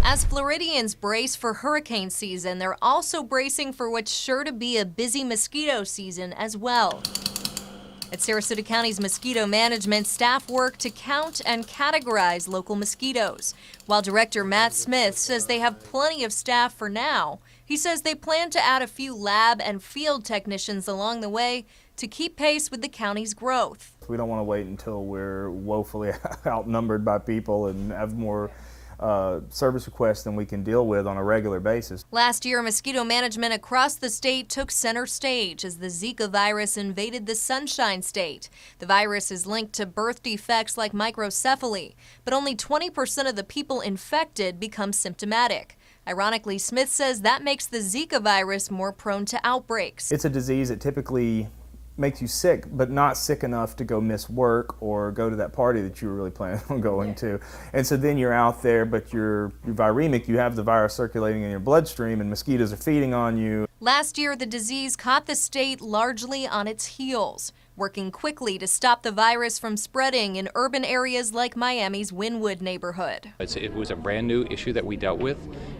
As Floridians brace for hurricane season, they're also bracing for what's sure to be a busy mosquito season as well. At Sarasota County's mosquito management, staff work to count and categorize local mosquitoes. While Director Matt Smith says they have plenty of staff for now, he says they plan to add a few lab and field technicians along the way to keep pace with the county's growth. We don't want to wait until we're woefully outnumbered by people and have more service requests than we can deal with on a regular basis. Last year, mosquito management across the state took center stage as the Zika virus invaded the Sunshine State. The virus is linked to birth defects like microcephaly, but only 20% of the people infected become symptomatic. Ironically, Smith says that makes the Zika virus more prone to outbreaks. It's a disease that typically makes you sick, but not sick enough to go miss work or go to that party that you were really planning on going to. And so then you're out there, but you're viremic, you have the virus circulating in your bloodstream and mosquitoes are feeding on you. Last year, the disease caught the state largely on its heels, working quickly to stop the virus from spreading in urban areas like Miami's Wynwood neighborhood. It was a brand new issue that we dealt with.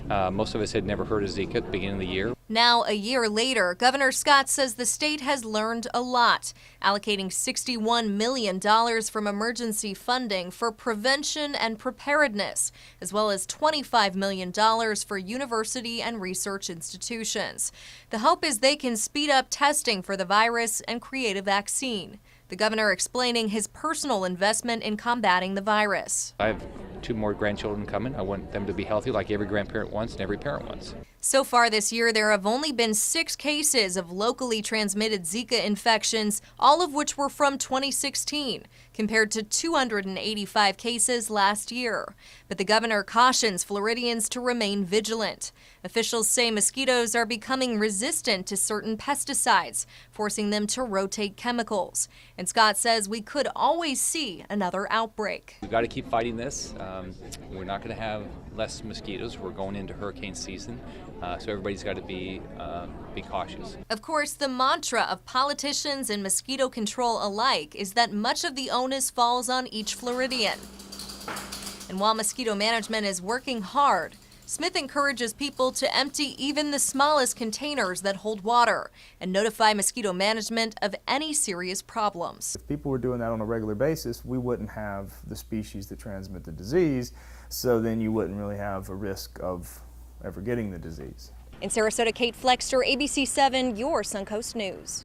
Most of us had never heard of Zika at the beginning of the year. Now, a year later, Governor Scott says the state has learned a lot, allocating $61 million from emergency funding for prevention and preparedness, as well as $25 million for university and research institutions. The hope is they can speed up testing for the virus and create a vaccine. The governor explaining his personal investment in combating the virus. I have 2 more grandchildren coming. I want them to be healthy like every grandparent wants and every parent wants. So far this year, there have only been 6 cases of locally transmitted Zika infections, all of which were from 2016, compared to 285 cases last year. But the governor cautions Floridians to remain vigilant. Officials say mosquitoes are becoming resistant to certain pesticides, forcing them to rotate chemicals. And Scott says we could always see another outbreak. We've got to keep fighting this. We're not going to have less mosquitoes. We're going into hurricane season, so everybody's got to be cautious. Of course, the mantra of politicians and mosquito control alike is that much of the onus falls on each Floridian. And while mosquito management is working hard, Smith encourages people to empty even the smallest containers that hold water and notify mosquito management of any serious problems. If people were doing that on a regular basis, we wouldn't have the species that transmit the disease, so then you wouldn't really have a risk of ever getting the disease. In Sarasota, Kate Flexter, ABC 7, your Suncoast News.